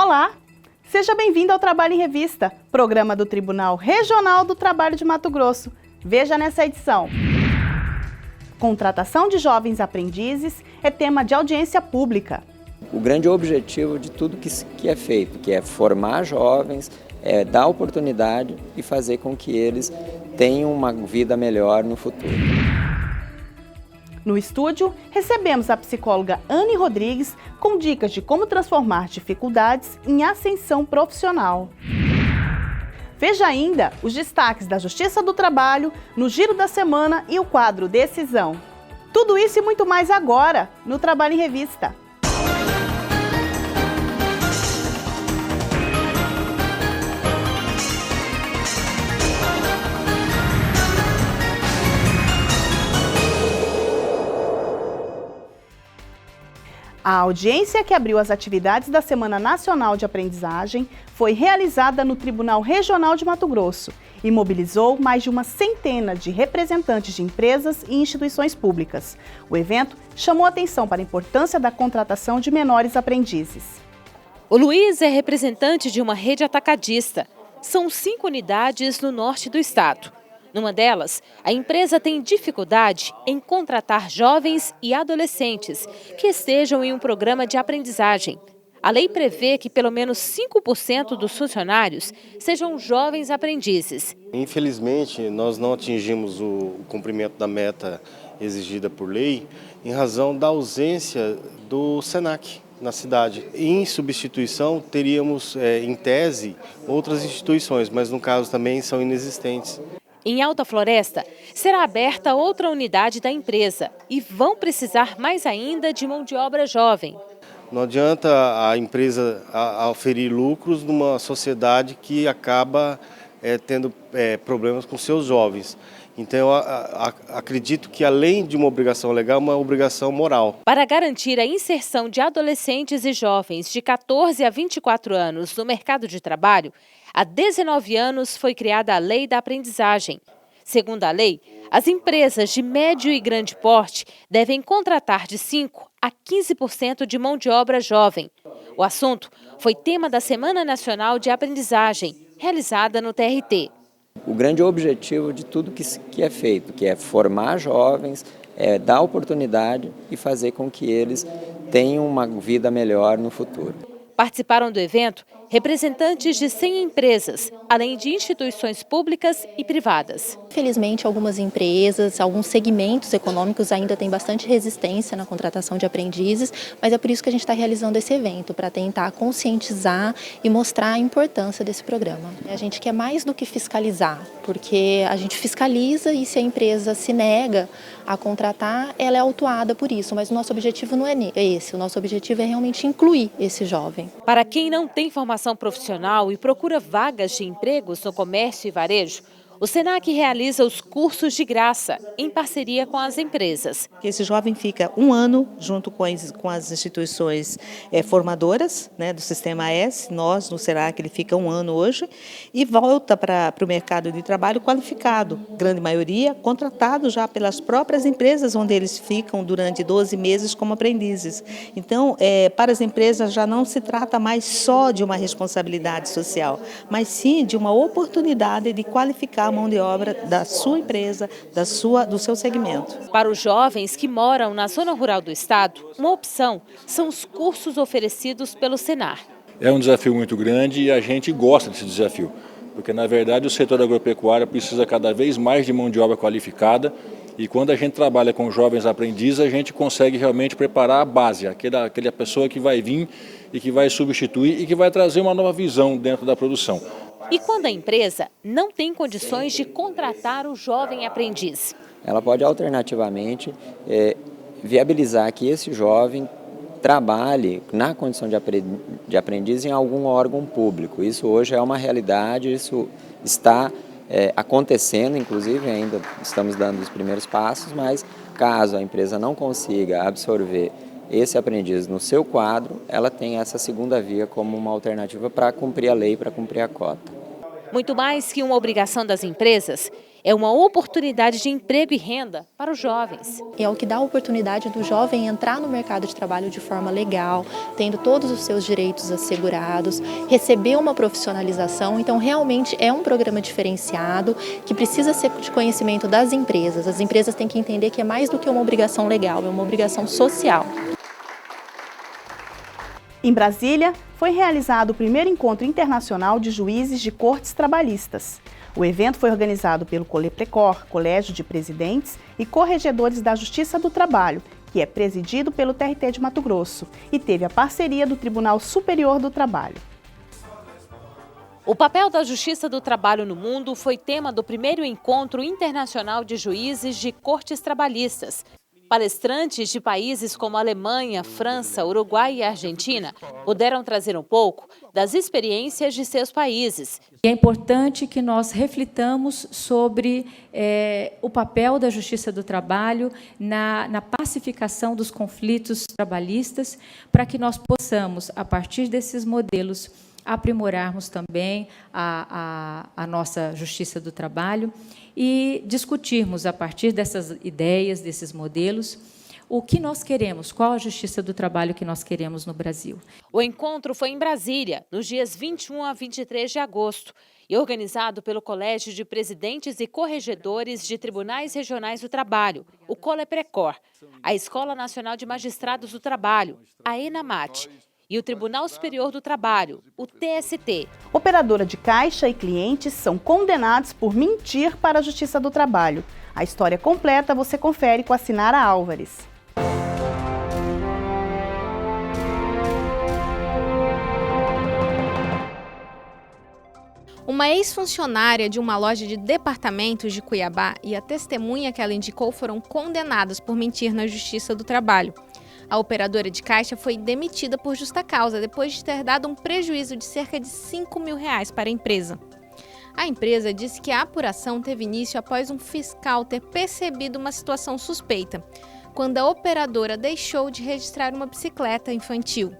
Olá! Seja bem-vindo ao Trabalho em Revista, programa do Tribunal Regional do Trabalho de Mato Grosso. Veja nessa edição. Contratação de jovens aprendizes é tema de audiência pública. O grande objetivo de tudo que é feito, que é formar jovens, dar oportunidade e fazer com que eles tenham uma vida melhor no futuro. No estúdio, recebemos a psicóloga Anne Rodrigues com dicas de como transformar dificuldades em ascensão profissional. Veja ainda os destaques da Justiça do Trabalho no Giro da Semana e o quadro Decisão. Tudo isso e muito mais agora no Trabalho em Revista. A audiência que abriu as atividades da Semana Nacional de Aprendizagem foi realizada no Tribunal Regional de Mato Grosso e mobilizou mais de uma centena de representantes de empresas e instituições públicas. O evento chamou atenção para a importância da contratação de menores aprendizes. O Luiz é representante de uma rede atacadista. São 5 unidades no norte do estado. Numa delas, a empresa tem dificuldade em contratar jovens e adolescentes que estejam em um programa de aprendizagem. A lei prevê que pelo menos 5% dos funcionários sejam jovens aprendizes. Infelizmente, nós não atingimos o cumprimento da meta exigida por lei em razão da ausência do SENAC na cidade. Em substituição, teríamos, em tese, outras instituições, mas no caso também são inexistentes. Em Alta Floresta, será aberta outra unidade da empresa e vão precisar mais ainda de mão de obra jovem. Não adianta a empresa oferir lucros numa sociedade que acaba tendo problemas com seus jovens. Então, eu acredito que além de uma obrigação legal, é uma obrigação moral. Para garantir a inserção de adolescentes e jovens de 14 a 24 anos no mercado de trabalho, há 19 anos foi criada a Lei da Aprendizagem. Segundo a lei, as empresas de médio e grande porte devem contratar de 5% a 15% de mão de obra jovem. O assunto foi tema da Semana Nacional de Aprendizagem, realizada no TRT. O grande objetivo de tudo que é feito, que é formar jovens, dar oportunidade e fazer com que eles tenham uma vida melhor no futuro. Participaram do evento representantes de 100 empresas, além de instituições públicas e privadas. Infelizmente, algumas empresas, alguns segmentos econômicos ainda têm bastante resistência na contratação de aprendizes, mas é por isso que a gente está realizando esse evento, para tentar conscientizar e mostrar a importância desse programa. A gente quer mais do que fiscalizar, porque a gente fiscaliza e se a empresa se nega a contratar, ela é autuada por isso, mas o nosso objetivo não é esse, o nosso objetivo é realmente incluir esse jovem. Para quem não tem formação profissional e procura vagas de empregos no comércio e varejo, o SENAC realiza os cursos de graça, em parceria com as empresas. Esse jovem fica 1 ano junto com as instituições formadoras, do Sistema S, nós no SENAC ele fica 1 ano hoje, e volta para o mercado de trabalho qualificado, grande maioria contratado já pelas próprias empresas, onde eles ficam durante 12 meses como aprendizes. Então, para as empresas já não se trata mais só de uma responsabilidade social, mas sim de uma oportunidade de qualificar a mão de obra da sua empresa, do seu segmento. Para os jovens que moram na zona rural do estado, uma opção são os cursos oferecidos pelo Senar. É um desafio muito grande e a gente gosta desse desafio, porque na verdade o setor agropecuário precisa cada vez mais de mão de obra qualificada e quando a gente trabalha com jovens aprendizes, a gente consegue realmente preparar a base, aquela pessoa que vai vir e que vai substituir e que vai trazer uma nova visão dentro da produção. E quando a empresa não tem condições de contratar o jovem aprendiz? Ela pode alternativamente viabilizar que esse jovem trabalhe na condição de aprendiz em algum órgão público. Isso hoje é uma realidade, isso está acontecendo, inclusive ainda estamos dando os primeiros passos, mas caso a empresa não consiga absorver esse aprendiz no seu quadro, ela tem essa segunda via como uma alternativa para cumprir a lei, para cumprir a cota. Muito mais que uma obrigação das empresas, é uma oportunidade de emprego e renda para os jovens. É o que dá a oportunidade do jovem entrar no mercado de trabalho de forma legal, tendo todos os seus direitos assegurados, receber uma profissionalização. Então, realmente é um programa diferenciado que precisa ser de conhecimento das empresas. As empresas têm que entender que é mais do que uma obrigação legal, é uma obrigação social. Em Brasília, foi realizado o primeiro encontro internacional de juízes de cortes trabalhistas. O evento foi organizado pelo Coleprecor, Colégio de Presidentes e Corregedores da Justiça do Trabalho, que é presidido pelo TRT de Mato Grosso, e teve a parceria do Tribunal Superior do Trabalho. O papel da Justiça do Trabalho no mundo foi tema do primeiro encontro internacional de juízes de cortes trabalhistas. Palestrantes de países como Alemanha, França, Uruguai e Argentina puderam trazer um pouco das experiências de seus países. É importante que nós reflitamos sobre o papel da Justiça do Trabalho na pacificação dos conflitos trabalhistas, para que nós possamos, a partir desses modelos, aprimorarmos também a nossa Justiça do Trabalho e discutirmos, a partir dessas ideias, desses modelos, o que nós queremos, qual a Justiça do Trabalho que nós queremos no Brasil. O encontro foi em Brasília, nos dias 21 a 23 de agosto, e organizado pelo Colégio de Presidentes e Corregedores de Tribunais Regionais do Trabalho, o Coleprecor, a Escola Nacional de Magistrados do Trabalho, a ENAMAT, e o Tribunal Superior do Trabalho, o TST. Operadora de caixa e clientes são condenados por mentir para a Justiça do Trabalho. A história completa você confere com a Sinara Álvares. Uma ex-funcionária de uma loja de departamentos de Cuiabá e a testemunha que ela indicou foram condenadas por mentir na Justiça do Trabalho. A operadora de caixa foi demitida por justa causa, depois de ter dado um prejuízo de cerca de R$5 mil para a empresa. A empresa disse que a apuração teve início após um fiscal ter percebido uma situação suspeita, quando a operadora deixou de registrar uma bicicleta infantil.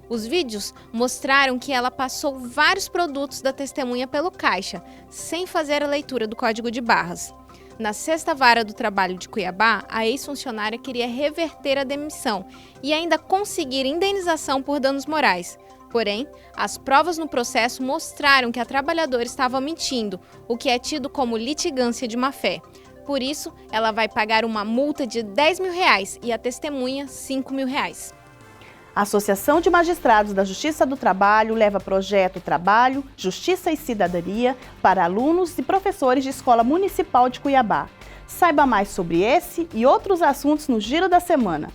Os vídeos mostraram que ela passou vários produtos da testemunha pelo caixa, sem fazer a leitura do código de barras. Na Sexta Vara do Trabalho de Cuiabá, a ex-funcionária queria reverter a demissão e ainda conseguir indenização por danos morais. Porém, as provas no processo mostraram que a trabalhadora estava mentindo, o que é tido como litigância de má-fé. Por isso, ela vai pagar uma multa de R$10 mil e a testemunha R$5 mil. A Associação de Magistrados da Justiça do Trabalho leva projeto Trabalho, Justiça e Cidadania para alunos e professores de Escola Municipal de Cuiabá. Saiba mais sobre esse e outros assuntos no Giro da Semana.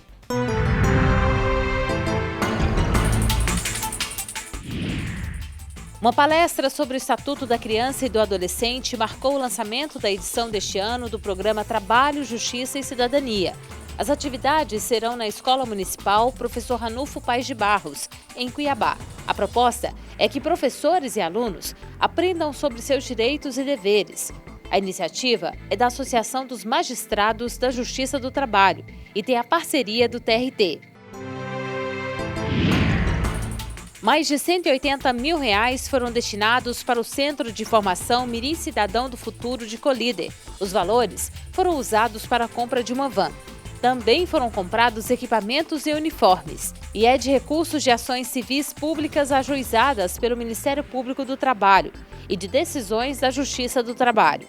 Uma palestra sobre o Estatuto da Criança e do Adolescente marcou o lançamento da edição deste ano do programa Trabalho, Justiça e Cidadania. As atividades serão na Escola Municipal Professor Ranulfo Paes de Barros, em Cuiabá. A proposta é que professores e alunos aprendam sobre seus direitos e deveres. A iniciativa é da Associação dos Magistrados da Justiça do Trabalho e tem a parceria do TRT. Mais de R$180 mil foram destinados para o Centro de Formação Mirim Cidadão do Futuro de Colíder. Os valores foram usados para a compra de uma van. Também foram comprados equipamentos e uniformes, e é de recursos de ações civis públicas ajuizadas pelo Ministério Público do Trabalho e de decisões da Justiça do Trabalho.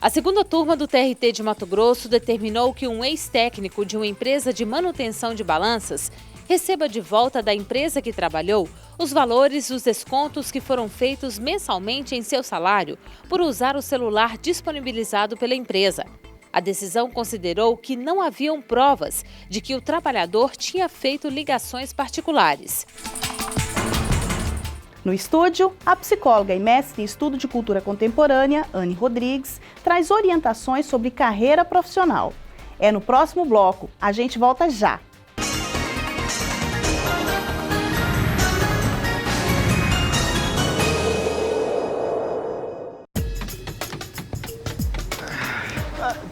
A segunda turma do TRT de Mato Grosso determinou que um ex-técnico de uma empresa de manutenção de balanças receba de volta da empresa que trabalhou os valores dos descontos que foram feitos mensalmente em seu salário por usar o celular disponibilizado pela empresa. A decisão considerou que não haviam provas de que o trabalhador tinha feito ligações particulares. No estúdio, a psicóloga e mestre em estudo de cultura contemporânea, Anne Rodrigues, traz orientações sobre carreira profissional. É no próximo bloco. A gente volta já!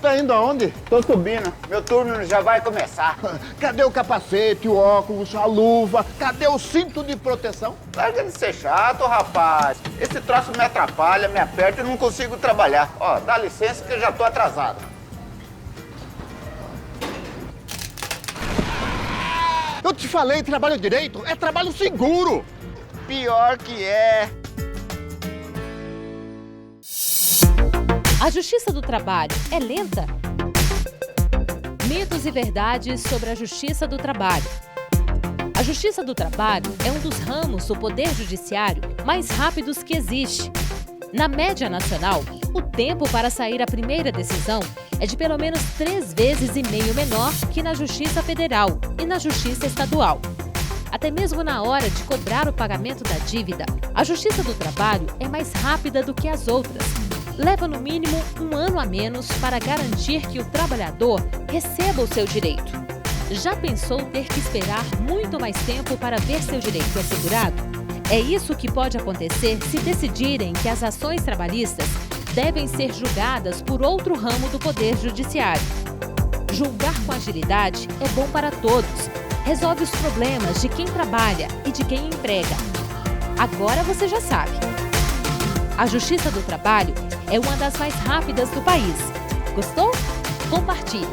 Tá indo aonde? Tô subindo. Meu turno já vai começar. Cadê o capacete, o óculos, a luva? Cadê o cinto de proteção? Larga de ser chato, rapaz. Esse troço me atrapalha, me aperta e não consigo trabalhar. Ó, dá licença que eu já tô atrasado. Eu te falei, trabalho direito é trabalho seguro. Pior que é. A Justiça do Trabalho é lenta? Mitos e verdades sobre a Justiça do Trabalho. A Justiça do Trabalho é um dos ramos do Poder Judiciário mais rápidos que existe. Na média nacional, o tempo para sair a primeira decisão é de pelo menos 3,5 vezes menor que na Justiça Federal e na Justiça Estadual. Até mesmo na hora de cobrar o pagamento da dívida, a Justiça do Trabalho é mais rápida do que as outras. Leva no mínimo 1 ano a menos para garantir que o trabalhador receba o seu direito. Já pensou ter que esperar muito mais tempo para ver seu direito assegurado? É isso que pode acontecer se decidirem que as ações trabalhistas devem ser julgadas por outro ramo do Poder Judiciário. Julgar com agilidade é bom para todos. Resolve os problemas de quem trabalha e de quem emprega. Agora você já sabe. A Justiça do Trabalho é uma das mais rápidas do país. Gostou? Compartilhe!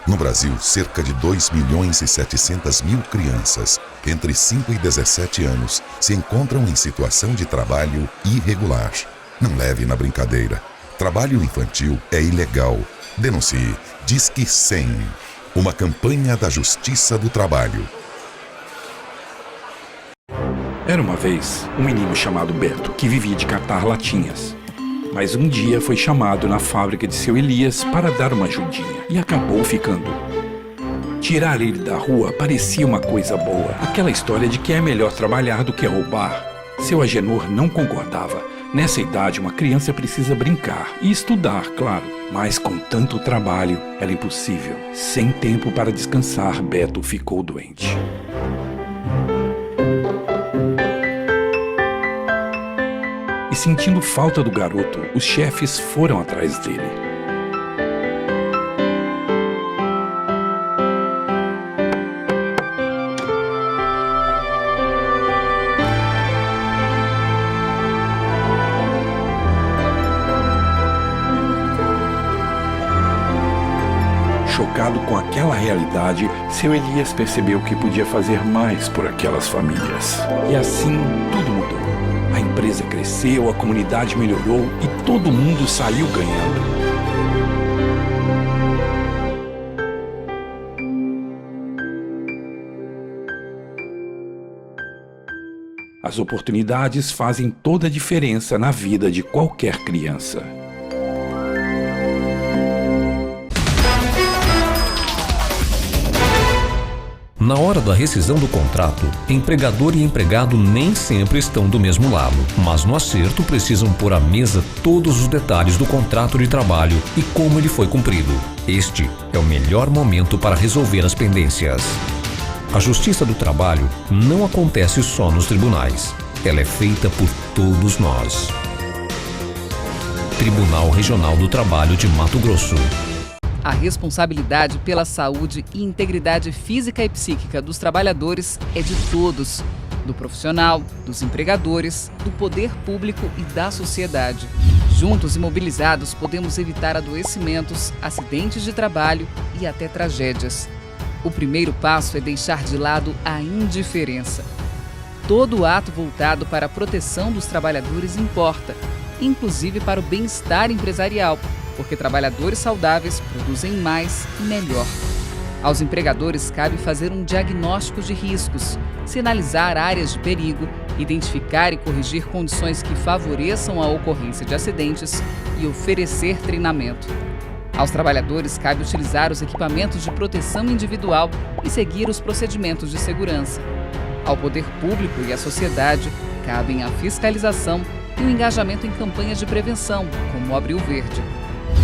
No Brasil, cerca de 2.700.000 crianças, entre 5 e 17 anos, se encontram em situação de trabalho irregular. Não leve na brincadeira. Trabalho infantil é ilegal. Denuncie. Disque 100. Uma campanha da Justiça do Trabalho. Era uma vez um menino chamado Beto que vivia de catar latinhas. Mas um dia foi chamado na fábrica de seu Elias para dar uma ajudinha e acabou ficando. Tirar ele da rua parecia uma coisa boa. Aquela história de que é melhor trabalhar do que roubar. Seu Agenor não concordava. Nessa idade, uma criança precisa brincar e estudar, claro. Mas com tanto trabalho, era impossível. Sem tempo para descansar, Beto ficou doente. E sentindo falta do garoto, os chefes foram atrás dele. Chocado com aquela realidade, seu Elias percebeu que podia fazer mais por aquelas famílias. E assim, tudo mudou. A empresa cresceu, a comunidade melhorou e todo mundo saiu ganhando. As oportunidades fazem toda a diferença na vida de qualquer criança. Na hora da rescisão do contrato, empregador e empregado nem sempre estão do mesmo lado, mas no acerto precisam pôr à mesa todos os detalhes do contrato de trabalho e como ele foi cumprido. Este é o melhor momento para resolver as pendências. A Justiça do Trabalho não acontece só nos tribunais. Ela é feita por todos nós. Tribunal Regional do Trabalho de Mato Grosso. A responsabilidade pela saúde e integridade física e psíquica dos trabalhadores é de todos, do profissional, dos empregadores, do poder público e da sociedade. Juntos e mobilizados, podemos evitar adoecimentos, acidentes de trabalho e até tragédias. O primeiro passo é deixar de lado a indiferença. todo ato voltado para a proteção dos trabalhadores importa, inclusive para o bem-estar empresarial, porque trabalhadores saudáveis produzem mais e melhor. Aos empregadores cabe fazer um diagnóstico de riscos, sinalizar áreas de perigo, identificar e corrigir condições que favoreçam a ocorrência de acidentes e oferecer treinamento. Aos trabalhadores cabe utilizar os equipamentos de proteção individual e seguir os procedimentos de segurança. Ao poder público e à sociedade cabem a fiscalização e o engajamento em campanhas de prevenção, como o Abril Verde.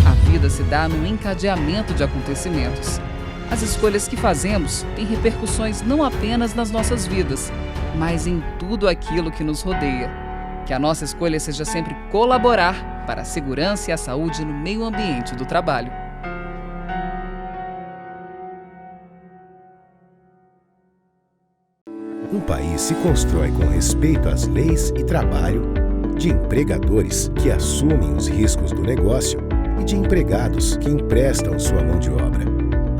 A vida se dá no encadeamento de acontecimentos. As escolhas que fazemos têm repercussões não apenas nas nossas vidas, mas em tudo aquilo que nos rodeia. Que a nossa escolha seja sempre colaborar para a segurança e a saúde no meio ambiente do trabalho. Um país se constrói com respeito às leis e trabalho, de empregadores que assumem os riscos do negócio e de empregados que emprestam sua mão de obra.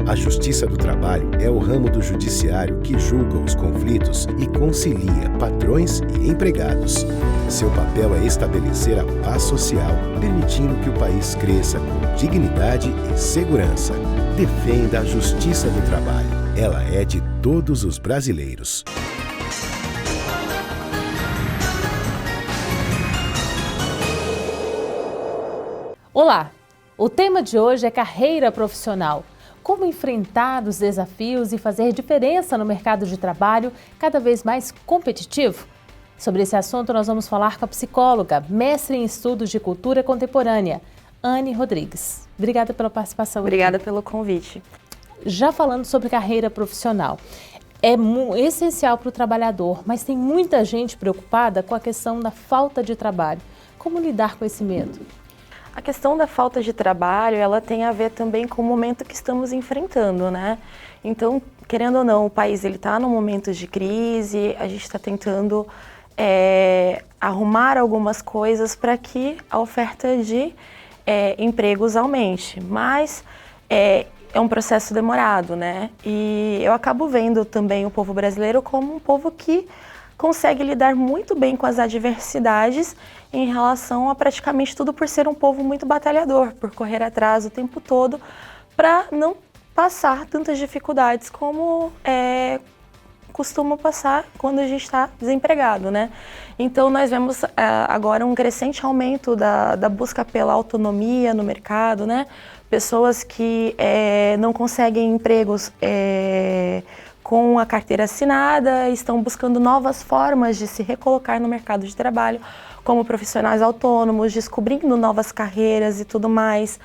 A Justiça do Trabalho é o ramo do judiciário que julga os conflitos e concilia patrões e empregados. Seu papel é estabelecer a paz social, permitindo que o país cresça com dignidade e segurança. Defenda a Justiça do Trabalho. Ela é de todos os brasileiros. Olá! O tema de hoje é carreira profissional. Como enfrentar os desafios e fazer diferença no mercado de trabalho cada vez mais competitivo? Sobre esse assunto, nós vamos falar com a psicóloga, mestre em estudos de cultura contemporânea, Anne Rodrigues. Obrigada pela participação. Obrigada pelo convite. Já falando sobre carreira profissional, é essencial para o trabalhador, mas tem muita gente preocupada com a questão da falta de trabalho. Como lidar com esse medo? A questão da falta de trabalho, ela tem a ver também com o momento que estamos enfrentando, né? Então, querendo ou não, o país está num momento de crise, a gente está tentando arrumar algumas coisas para que a oferta de empregos aumente, mas é um processo demorado, né? E eu acabo vendo também o povo brasileiro como um povo que consegue lidar muito bem com as adversidades em relação a praticamente tudo, por ser um povo muito batalhador, por correr atrás o tempo todo, para não passar tantas dificuldades como costuma passar quando a gente está desempregado, né? Então nós vemos agora um crescente aumento da busca pela autonomia no mercado, né? Pessoas que não conseguem empregos com a carteira assinada, estão buscando novas formas de se recolocar no mercado de trabalho, como profissionais autônomos, descobrindo novas carreiras e tudo mais.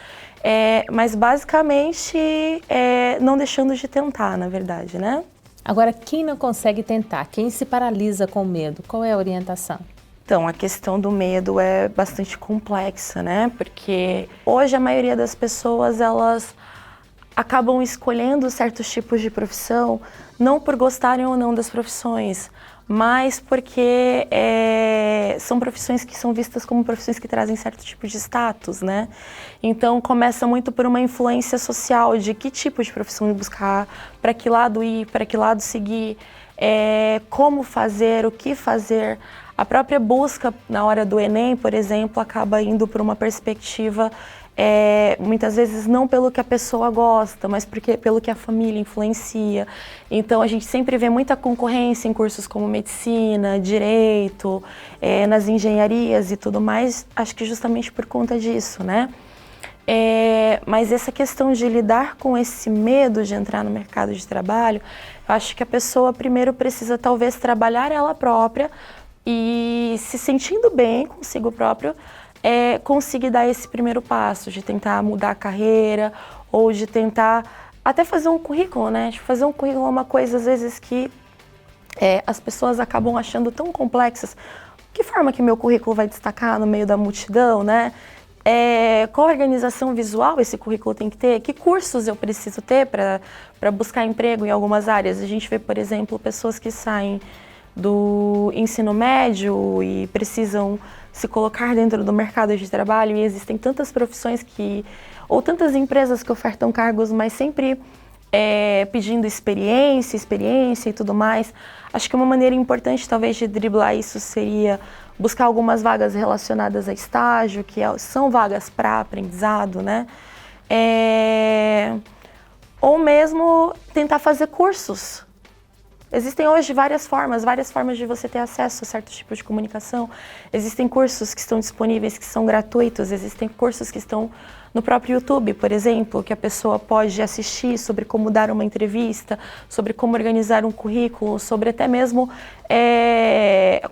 Mas basicamente não deixando de tentar, na verdade, né? Agora, quem não consegue tentar? Quem se paralisa com medo? Qual é a orientação? Então, a questão do medo é bastante complexa, né? Porque hoje a maioria das pessoas, elas acabam escolhendo certos tipos de profissão, não por gostarem ou não das profissões, mas porque são profissões que são vistas como profissões que trazem certo tipo de status, né? Então começa muito por uma influência social de que tipo de profissão buscar, para que lado ir, para que lado seguir, como fazer, o que fazer. A própria busca na hora do Enem, por exemplo, acaba indo por uma perspectiva muitas vezes não pelo que a pessoa gosta, mas pelo que a família influencia. Então a gente sempre vê muita concorrência em cursos como medicina, direito, nas engenharias e tudo mais, acho que justamente por conta disso, né? Mas essa questão de lidar com esse medo de entrar no mercado de trabalho, eu acho que a pessoa primeiro precisa talvez trabalhar ela própria e se sentindo bem consigo próprio, conseguir dar esse primeiro passo, de tentar mudar a carreira ou de tentar até fazer um currículo, né? De fazer um currículo é uma coisa, às vezes, que as pessoas acabam achando tão complexas. Que forma que meu currículo vai destacar no meio da multidão, né? Qual organização visual esse currículo tem que ter? Que cursos eu preciso ter para buscar emprego em algumas áreas? A gente vê, por exemplo, pessoas que saem do ensino médio e precisam se colocar dentro do mercado de trabalho, e existem tantas profissões ou tantas empresas que ofertam cargos, mas sempre pedindo experiência e tudo mais. Acho que uma maneira importante talvez de driblar isso seria buscar algumas vagas relacionadas a estágio, que são vagas para aprendizado, né? Ou mesmo tentar fazer cursos. Existem hoje várias formas de você ter acesso a certos tipos de comunicação. Existem cursos que estão disponíveis, que são gratuitos, existem cursos que estão no próprio YouTube, por exemplo, que a pessoa pode assistir sobre como dar uma entrevista, sobre como organizar um currículo, sobre até mesmo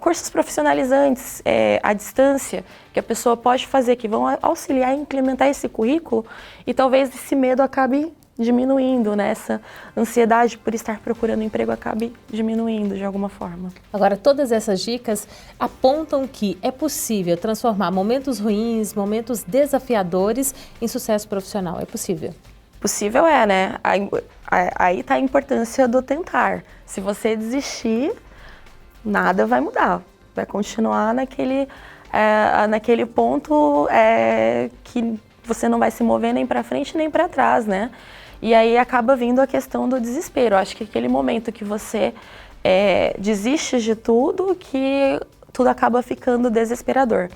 cursos profissionalizantes à distância, que a pessoa pode fazer, que vão auxiliar a implementar esse currículo e talvez esse medo acabe diminuindo, né? Essa ansiedade por estar procurando emprego acabe diminuindo de alguma forma. Agora, todas essas dicas apontam que é possível transformar momentos ruins, momentos desafiadores em sucesso profissional. É possível? Possível né? Aí está a importância do tentar. Se você desistir, nada vai mudar. Vai continuar naquele ponto que você não vai se mover nem para frente nem para trás, né? E aí acaba vindo a questão do desespero. Acho que aquele momento que você desiste de tudo, que tudo acaba ficando desesperador.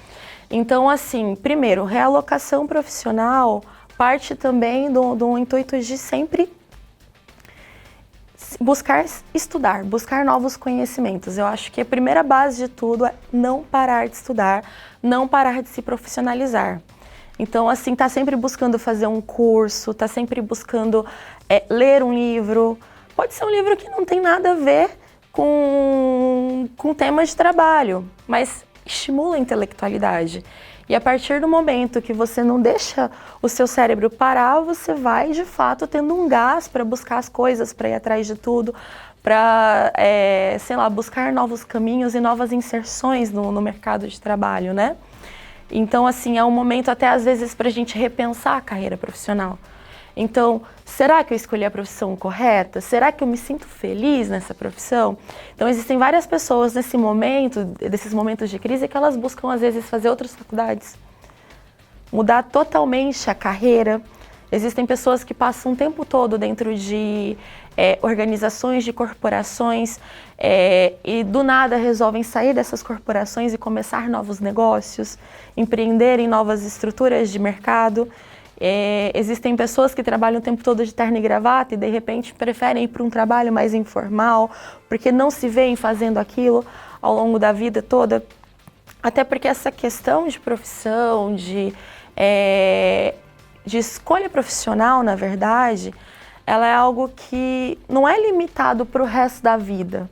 Então, assim, primeiro, realocação profissional parte também do intuito de sempre buscar estudar, buscar novos conhecimentos. Eu acho que a primeira base de tudo é não parar de estudar, não parar de se profissionalizar. Então, assim, tá sempre buscando fazer um curso, tá sempre buscando ler um livro. Pode ser um livro que não tem nada a ver com temas de trabalho, mas estimula a intelectualidade. E a partir do momento que você não deixa o seu cérebro parar, você vai, de fato, tendo um gás para buscar as coisas, para ir atrás de tudo, para, buscar novos caminhos e novas inserções no mercado de trabalho, né? Então, assim, é um momento até às vezes para a gente repensar a carreira profissional. Então, será que eu escolhi a profissão correta? Será que eu me sinto feliz nessa profissão? Então, existem várias pessoas nesses momentos de crise, que elas buscam às vezes fazer outras faculdades, mudar totalmente a carreira. Existem pessoas que passam o tempo todo dentro de organizações, de corporações, e do nada resolvem sair dessas corporações e começar novos negócios, empreender em novas estruturas de mercado. Existem pessoas que trabalham o tempo todo de terno e gravata e de repente preferem ir para um trabalho mais informal, porque não se veem fazendo aquilo ao longo da vida toda. Até porque essa questão de profissão, de escolha profissional, na verdade, ela é algo que não é limitado para o resto da vida.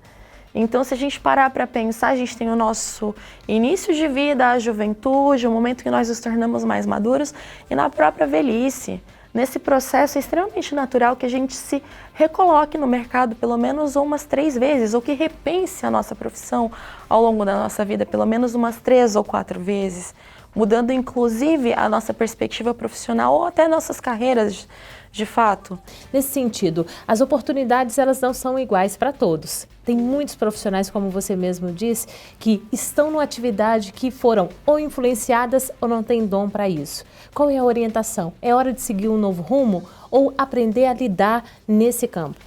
Então, se a gente parar para pensar, a gente tem o nosso início de vida, a juventude, o momento que nós nos tornamos mais maduros e na própria velhice. Nesse processo é extremamente natural que a gente se recoloque no mercado pelo menos umas 3 vezes, ou que repense a nossa profissão ao longo da nossa vida pelo menos umas 3 ou 4 vezes, mudando inclusive a nossa perspectiva profissional ou até nossas carreiras de fato. Nesse sentido, as oportunidades elas não são iguais para todos. Tem muitos profissionais, como você mesmo disse, que estão numa atividade que foram ou influenciadas ou não têm dom para isso. Qual é a orientação? É hora de seguir um novo rumo ou aprender a lidar nesse campo?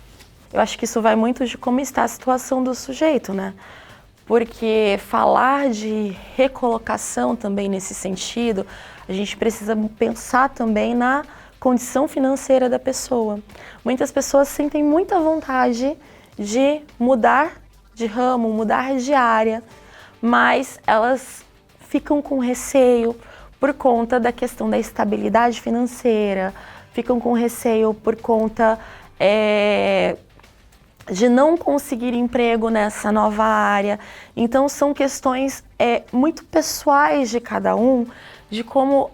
Eu acho que isso vai muito de como está a situação do sujeito, né? Porque falar de recolocação também nesse sentido, a gente precisa pensar também na condição financeira da pessoa. Muitas pessoas sentem muita vontade de mudar de ramo, mudar de área, mas elas ficam com receio por conta da questão da estabilidade financeira, ficam com receio por conta de não conseguir emprego nessa nova área. Então são questões muito pessoais de cada um, de como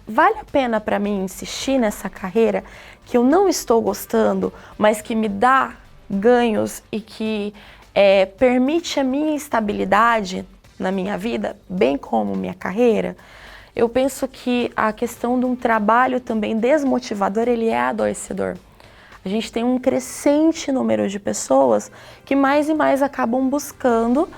vale a pena para mim insistir nessa carreira que eu não estou gostando, mas que me dá ganhos e que permite a minha estabilidade na minha vida, bem como minha carreira. Eu penso que a questão de um trabalho também desmotivador, ele é adoecedor. A gente tem um crescente número de pessoas que mais e mais acabam buscando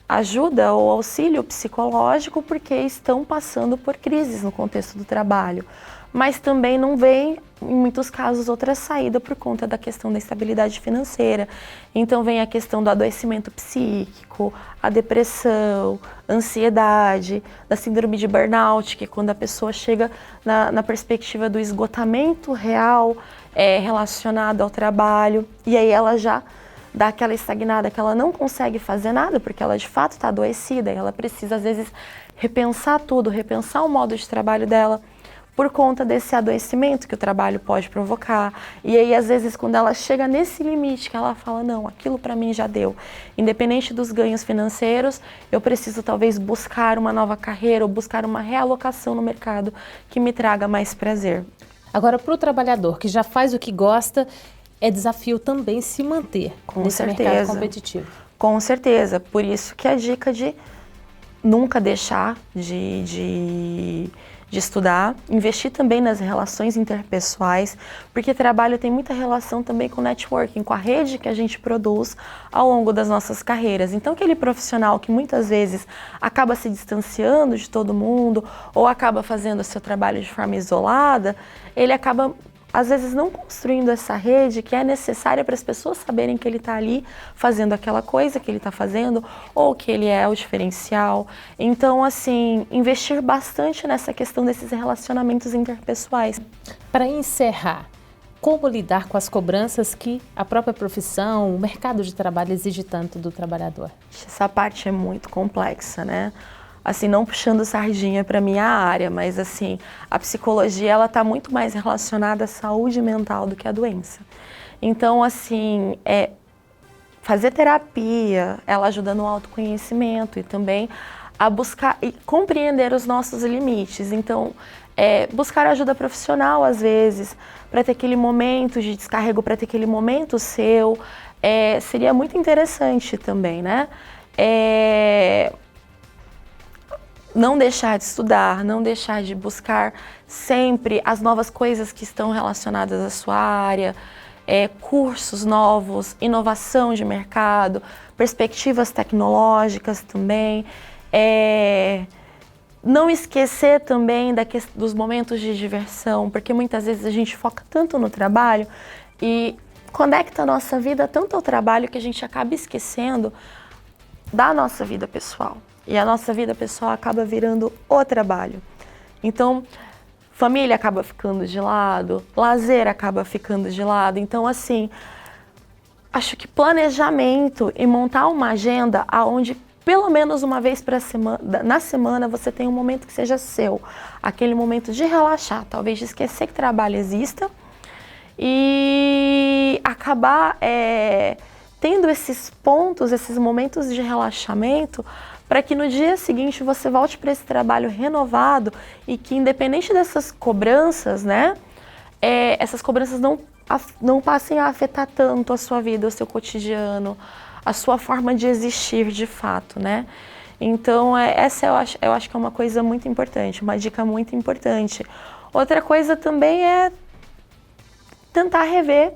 ajuda ou auxílio psicológico porque estão passando por crises no contexto do trabalho. mas também não vem, em muitos casos, outra saída por conta da questão da estabilidade financeira. Então vem a questão do adoecimento psíquico, a depressão, a ansiedade, da síndrome de burnout, que é quando a pessoa chega na perspectiva do esgotamento real relacionado ao trabalho, e aí ela já dá aquela estagnada, que ela não consegue fazer nada, porque ela de fato está adoecida, e ela precisa às vezes repensar tudo, repensar o modo de trabalho dela, por conta desse adoecimento que o trabalho pode provocar. E aí, às vezes, quando ela chega nesse limite, que ela fala, não, aquilo para mim já deu. Independente dos ganhos financeiros, eu preciso talvez buscar uma nova carreira ou buscar uma realocação no mercado que me traga mais prazer. Agora, para o trabalhador que já faz o que gosta, é desafio também se manter nesse mercado competitivo. Com certeza. Por isso que a dica de nunca deixar de estudar, investir também nas relações interpessoais, porque trabalho tem muita relação também com networking, com a rede que a gente produz ao longo das nossas carreiras. Então, aquele profissional que muitas vezes acaba se distanciando de todo mundo ou acaba fazendo o seu trabalho de forma isolada, ele acaba às vezes não construindo essa rede que é necessária para as pessoas saberem que ele está ali fazendo aquela coisa que ele está fazendo ou que ele é o diferencial. Então, assim, investir bastante nessa questão desses relacionamentos interpessoais. Para encerrar, como lidar com as cobranças que a própria profissão, o mercado de trabalho exige tanto do trabalhador? Essa parte é muito complexa, né? Assim, não puxando sardinha para minha área, mas assim, a psicologia ela está muito mais relacionada à saúde mental do que à doença. Então, assim, fazer terapia, ela ajuda no autoconhecimento e também a buscar e compreender os nossos limites. Então, buscar ajuda profissional às vezes, para ter aquele momento de descarrego, para ter aquele momento seu, seria muito interessante também, né? Não deixar de estudar, não deixar de buscar sempre as novas coisas que estão relacionadas à sua área, cursos novos, inovação de mercado, perspectivas tecnológicas também. Não esquecer também dos momentos de diversão, porque muitas vezes a gente foca tanto no trabalho e conecta a nossa vida tanto ao trabalho que a gente acaba esquecendo da nossa vida pessoal. E a nossa vida pessoal acaba virando o trabalho. Então, família acaba ficando de lado, lazer acaba ficando de lado. Então, assim, acho que planejamento e montar uma agenda onde pelo menos uma vez na semana você tem um momento que seja seu. Aquele momento de relaxar, talvez de esquecer que trabalho exista e acabar tendo esses pontos, esses momentos de relaxamento, para que no dia seguinte você volte para esse trabalho renovado e que, independente dessas cobranças, né, essas cobranças não passem a afetar tanto a sua vida, o seu cotidiano, a sua forma de existir de fato, né? Então, essa eu acho que é uma coisa muito importante, uma dica muito importante. Outra coisa também é tentar rever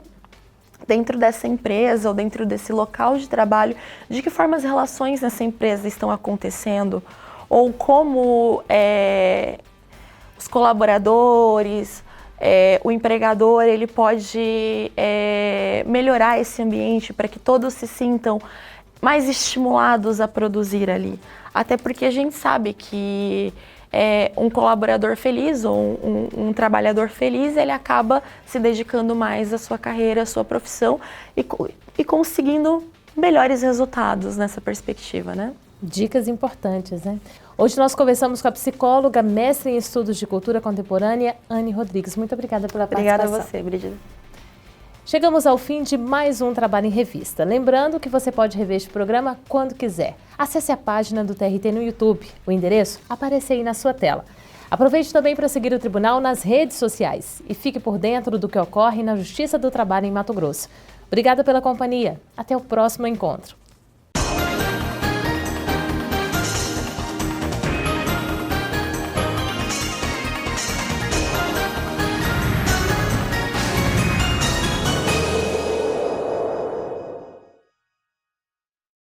dentro dessa empresa ou dentro desse local de trabalho, de que forma as relações nessa empresa estão acontecendo, ou como os colaboradores, o empregador, ele pode melhorar esse ambiente para que todos se sintam mais estimulados a produzir ali. Até porque a gente sabe que um colaborador feliz ou um trabalhador feliz, ele acaba se dedicando mais à sua carreira, à sua profissão e conseguindo melhores resultados nessa perspectiva, né? Dicas importantes, né? Hoje nós conversamos com a psicóloga, mestre em estudos de cultura contemporânea, Anne Rodrigues. Muito obrigada pela participação. Obrigada a você, Brígida. Chegamos ao fim de mais um Trabalho em Revista. Lembrando que você pode rever este programa quando quiser. Acesse a página do TRT no YouTube. O endereço aparece aí na sua tela. Aproveite também para seguir o Tribunal nas redes sociais e fique por dentro do que ocorre na Justiça do Trabalho em Mato Grosso. Obrigada pela companhia. Até o próximo encontro.